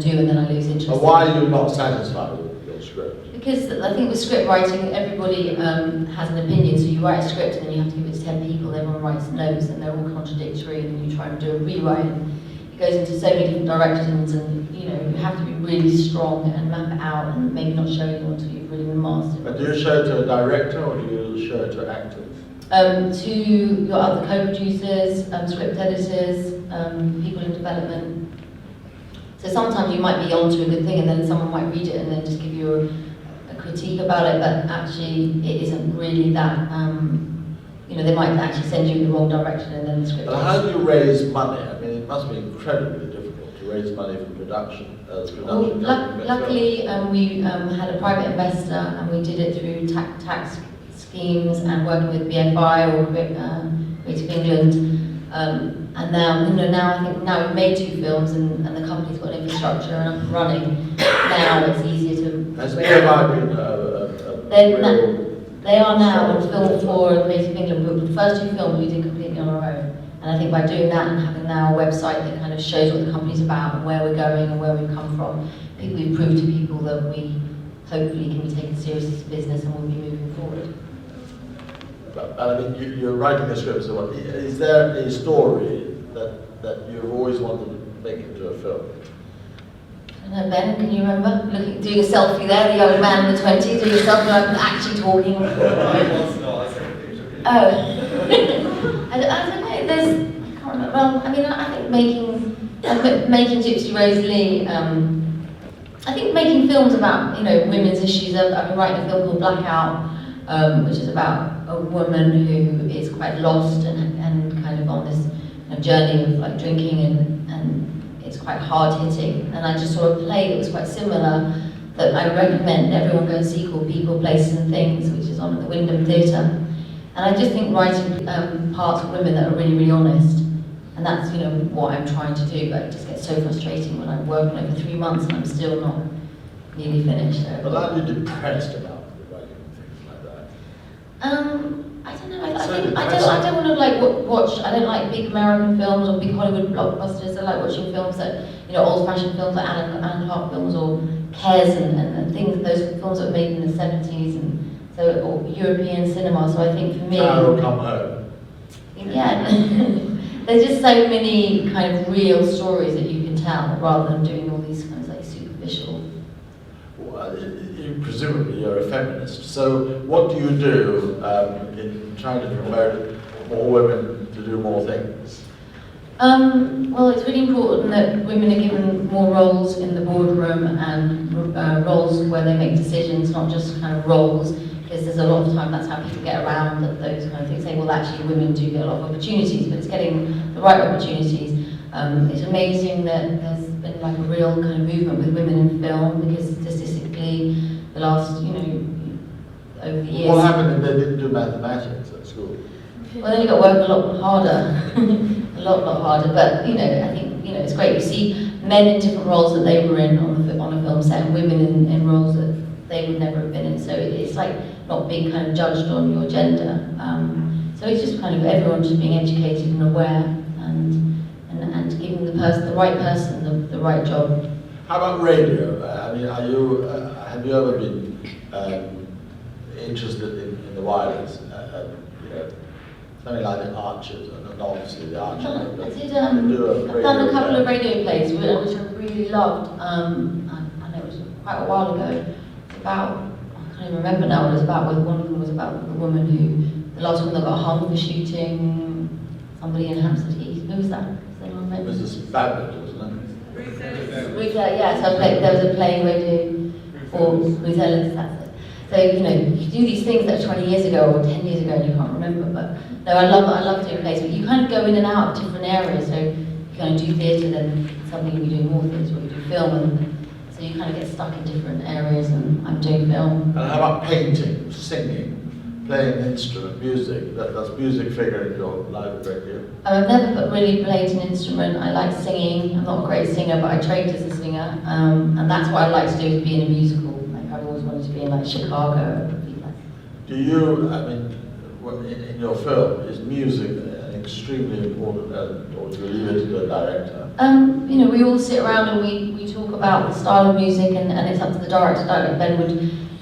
do, and then I lose interest. But why are you not satisfied with your script? Because I think with script writing, everybody has an opinion. So you write a script and then you have to give it to 10 people. Everyone writes notes and they're all contradictory, and then you try and do a rewrite. And it goes into so many different directions, and you know, you have to be really strong and map it out, and maybe not show anyone until you've really mastered it. But do you show it to a director or do you show it to actors? To your other co-producers, script editors, people in development. So sometimes you might be onto a good thing, and then someone might read it and then just give you a critique about it, but actually it isn't really that. You know, they might actually send you in the wrong direction, and then the script. But how do you raise money? I mean, it must be incredibly difficult to raise money for production. Well, luckily, we had a private investor, and we did it through tax schemes and working with BFI or Creative England. And now, you know, now I think we've made 2 films, and the company's got infrastructure and up and running. Now it's easier to. Has BFI been They are now on Film 4 and Creative England, but the first 2 films we did completely on our own. And I think by doing that and having now a website that kind of shows what the company's about and where we're going and where we've come from, I think we've proved to people that we hopefully can be taken seriously as a business and we'll be moving forward. But I mean, you're writing a script, so what, is there a story that you've always wanted to make into a film? I don't know, Ben, can you remember? Doing a selfie there, the young man in the 20s, doing a selfie, I'm actually talking. I was not, I sent a picture of it. Oh. I don't know, I can't remember. Well, I mean, I think making Gypsy Rose Lee, I think making films about, you know, women's issues. I've been writing a film called Blackout, which is about a woman who is quite lost and kind of on this journey of like drinking, and it's quite hard hitting. And I just saw a play that was quite similar that I recommend everyone go and see, called People, Places and Things, which is on at the Wyndham Theatre. And I just think writing parts of women that are really, really honest, and that's, you know, what I'm trying to do, but it just gets so frustrating when I'm working over 3 months and I'm still not nearly finished. So. But aren't you depressed about writing things like that? I don't know. I don't want to like watch. I don't like big American films or big Hollywood blockbusters. I like watching films that, you know, old-fashioned films like Alan Clark films or Kes and things. Those films that were made in the 70s and so or European cinema. So I think for me, Carol Come Home. Yeah, there's just so many kind of real stories that you can tell rather than doing all these kind of like superficial. Well, presumably you're a feminist. So what do you do in trying to promote more women to do more things? Well, it's really important that women are given more roles in the boardroom and roles where they make decisions, not just kind of roles, because there's a lot of time that's how people get around those kind of things. Say, well, actually, women do get a lot of opportunities, but it's getting the right opportunities. It's amazing that there's been like a real kind of movement with women in film, because statistically, the last, you know, over the years. What happened if they didn't do mathematics at school? Well, then you've got to work a lot harder, a lot harder. But you know, I think, you know, it's great. You see men in different roles that they were in on a film set, and women in roles that they would never have been in. So it's like not being kind of judged on your gender. So it's just kind of everyone just being educated and aware, and giving the right person the right job. How about radio? I mean, have you ever been interested in the wireless? You know, something like the Archers, and not obviously the Archers. I've done a couple of radio plays, which I really loved. And it was quite a while ago. It's about, I can't even remember now what it was about. One of them was about the woman who, the last one that got hung for shooting somebody in Hampstead Heath. Who was that? Is there anyone remember? Mrs. Babbitt, wasn't Ruth, yeah, so there was a play radio for Ruth Ellis, that's it. So, you know, you do these things that 20 years ago or 10 years ago and you can't remember, but no, I love doing plays, but you kind of go in and out of different areas. So you kind of do theatre, then suddenly you'll be doing more theatre, or you do film, and so you kind of get stuck in different areas, and I'm doing film. And how about painting, singing, playing an instrument, music? Does music figure in your life a great deal? I've never really played an instrument. I like singing. I'm not a great singer, but I trained as a singer, and that's what I like to do, is be in a musical. Like I've always wanted to be in like Chicago. Do you, I mean, in your film, is music an extremely important element, or do you leave it to the director? You know, we all sit around and we talk about the style of music, and it's up to the director.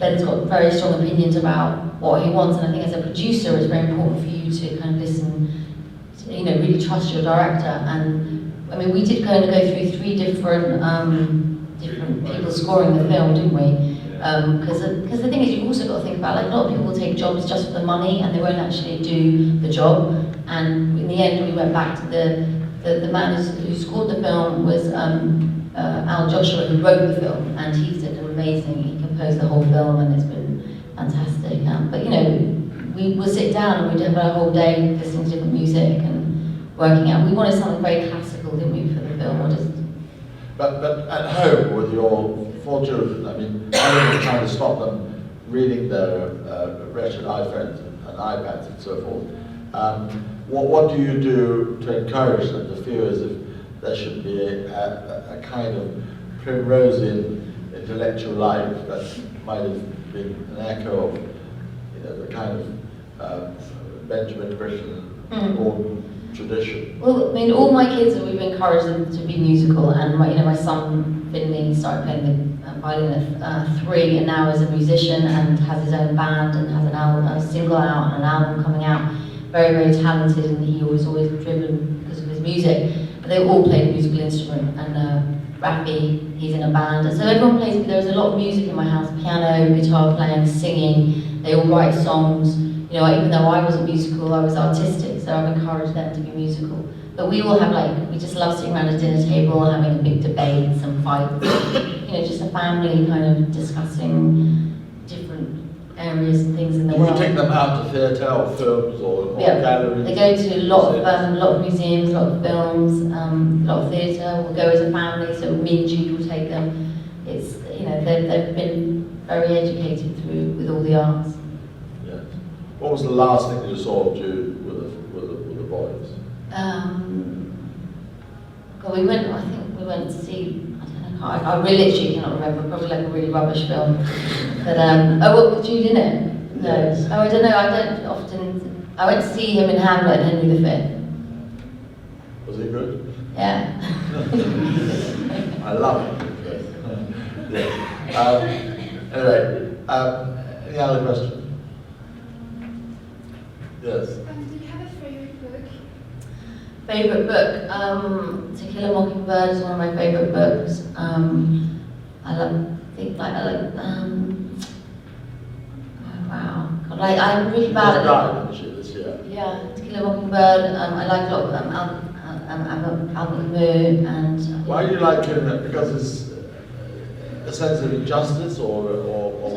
Ben's got very strong opinions about what he wants, and I think as a producer it's very important for you to kind of listen, to, you know, really trust your director. And I mean, we did kind of go through 3 different people scoring the film, didn't we? Because the thing is, you've also got to think about, like, a lot of people take jobs just for the money and they won't actually do the job. And in the end, we went back to the man who scored the film was Al Joshua, who wrote the film, and he did amazing. He composed the whole film, and it's been fantastic. But you know, we will sit down and we'd have a whole day listening to different music and working out. We wanted something very classical, didn't we, for the film? Or just... But at home with your 4 children, I mean, how are you trying to stop them reading their wretched iPhones and iPads and so forth? What do you do to encourage them to feel as if there should be a kind of Primrosian intellectual life that might have been an echo of, you know, the kind of Benjamin Britten or tradition? Well, I mean, all my kids, we've encouraged them to be musical, and my son Finley started playing the violin at 3, and now is a musician and has his own band and has a single out and an album coming out. Very, very talented, and he was always driven because of his music. But they all played a musical instrument, and Rafi, he's in a band, and so everyone plays. There's a lot of music in my house: piano, guitar playing, singing. They all write songs. You know, even though I wasn't musical, I was artistic, so I've encouraged them to be musical. But we all have we just love sitting around a dinner table, having a big debate, some fights. You know, just a family kind of discussing different areas and things in the world. Do you take them out to theatre or films or galleries? They go to a lot of museums, a lot of films, a lot of theatre. We'll go as a family, so me and Jude will take them. It's, you know, they've been very educated through with all the arts. Yes. What was the last thing you saw of you with the boys? God, I think we went to see, I really literally cannot remember, probably like a really rubbish film. But, what was Jude in it? No. Yes. Oh, I don't know, I don't often, I went to see him in Hamlet and Henry V. Was he good? Yeah. I love it. Yeah. Anyway, any other questions? Yes. Do you have a favorite book? Favorite book? To Kill a Mockingbird is one of my favorite books. Wow. God, I'm really bad at it. This year. Yeah, To Kill a Mockingbird. I like a lot of Albert Camus and. Why do you like it? Because it's a sense of injustice, or what?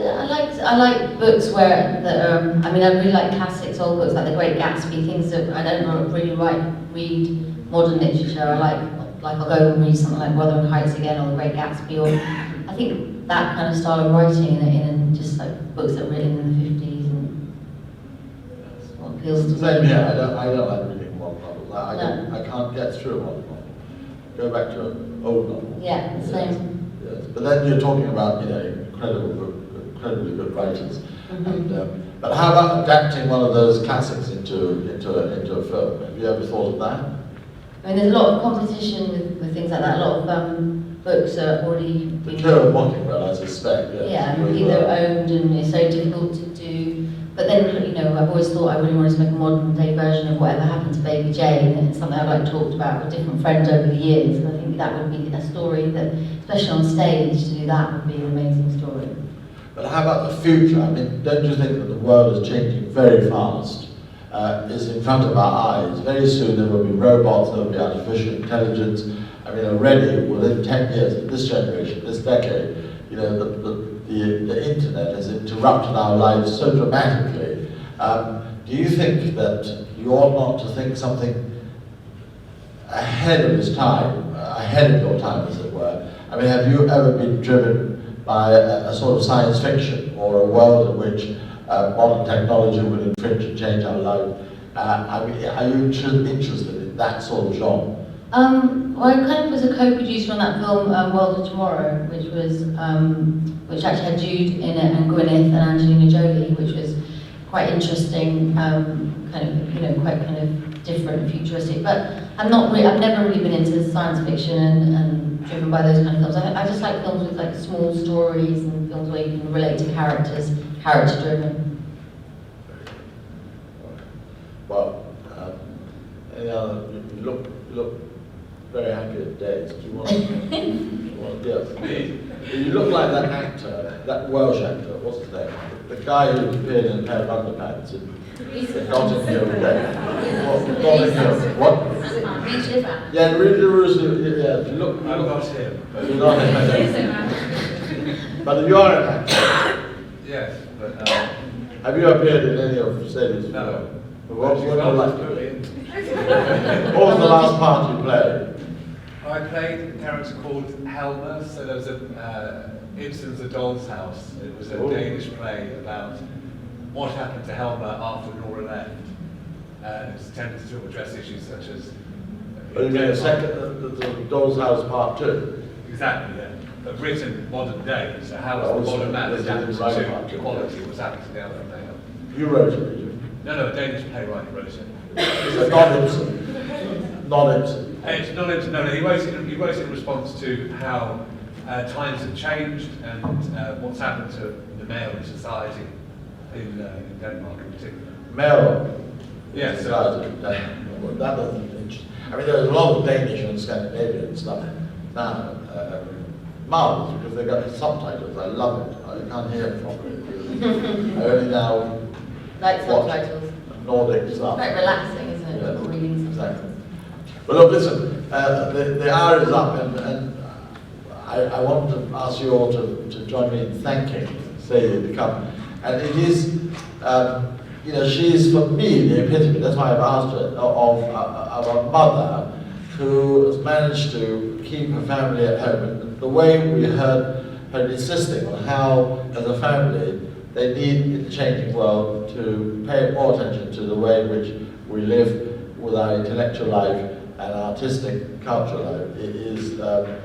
I like books where I really like classics, old books like The Great Gatsby, things that I don't really read modern literature. I'll go and read something like Wuthering Heights again, or The Great Gatsby, or I think that kind of style of writing in just like books that were written in the 50s and what appeals to me. Same here. I don't like reading modern novels. I can't get through a modern novel. Go back to an old novel. Yeah, same. Yes, but then you're talking about incredibly good writers. And, but how about adapting one of those classics into a film? Have you ever thought of that? I mean, there's a lot of competition with things like that. A lot of books are already. The Kill a Mockingbird, I suspect. Yes, yeah, either owned and it's so difficult to do. But then, I've always thought I really wanted to make a modern day version of Whatever Happened to Baby Jane, and it's something I've talked about with different friends over the years. And I think that would be a story that, especially on stage, to do that would be an amazing story. But how about the future? I mean, don't you think that the world is changing very fast? It's in front of our eyes. Very soon there will be robots, there will be artificial intelligence. I mean, already within 10 years, this generation, this decade, the internet has interrupted our lives so dramatically. Do you think that you ought not to think something ahead of its time, ahead of your time, as it were? I mean, have you ever been driven by a sort of science fiction, or a world in which modern technology will infringe and change our life? Are you interested in that sort of genre? Well, I kind of was a co-producer on that film, World of Tomorrow, which actually had Jude in it, and Gwyneth and Angelina Jolie, which was quite interesting, quite kind of different, futuristic. But I've never really been into science fiction and driven by those kind of films. I just like films with like small stories and films where you can relate to characters, character-driven. Well, you look very happy at days. Do you want to yes. You look like that actor, that Welsh actor, what's his name? The guy who appeared in a pair of underpants in Notting Hill. Notting Hill. What? Yeah, really, yeah. You not him. You're not him. But you are an actor. Yes, but have you appeared in any of Sadie's? No. What was the last part you played? I played a character called Helmer. So there was Ibsen's A Doll's House. It was a Danish play about what happened to Helmer after Nora left. It was intended to address issues such as. But you mean the Doll's House Part 2? Exactly, yeah. But written modern day. So how was the modern man adapted to equality? What's happened to the other male? You wrote it, did you? No, a Danish playwright wrote it. So not Ibsen. Not Ibsen. It's not Ibsen. No, he wrote it in response to how times have changed and what's happened to the male in society in Denmark in particular. Male yes, society. Well, that doesn't interest. I mean, there's a lot of Danish and Scandinavian stuff now. Marvelous, because they've got subtitles. I love it. I can't hear it properly. I only now like subtitles. Nordic stuff. Quite relaxing, isn't it? Yeah, Reading exactly. But look, listen, the hour is up, and I want to ask you all to join me in thanking Sadie to come. And it is, she is for me the epitome, that's why I've asked her, of a mother who has managed to keep her family at home. And the way we heard her insisting on how, as a family, they need in the changing world to pay more attention to the way in which we live with our intellectual life and artistic cultural life. It is a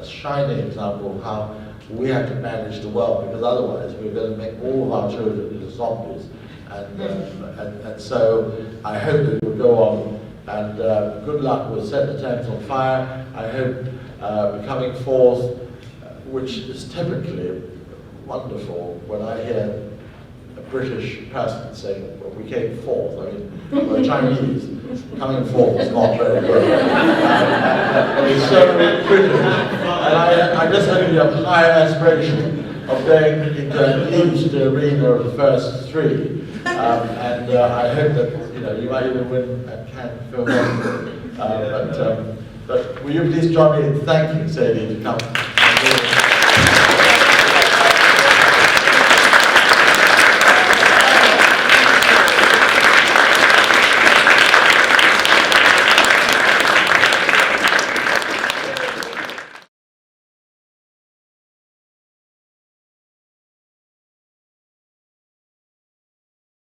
shining example of how we have to manage the world, because otherwise we're going to make all of our children into zombies. And so I hope that you'll go on, and good luck with Set the Thames on Fire. I hope coming forth, which is typically wonderful when I hear a British person saying, well, we came forth. I mean, we're Chinese. Coming forth is not very good. And it's so British. And I just hope you have high aspiration of going into at least the arena of the first three. And I hope that you might even win at Cannes Film Festival. But will you please join me in thanking Sadie to come?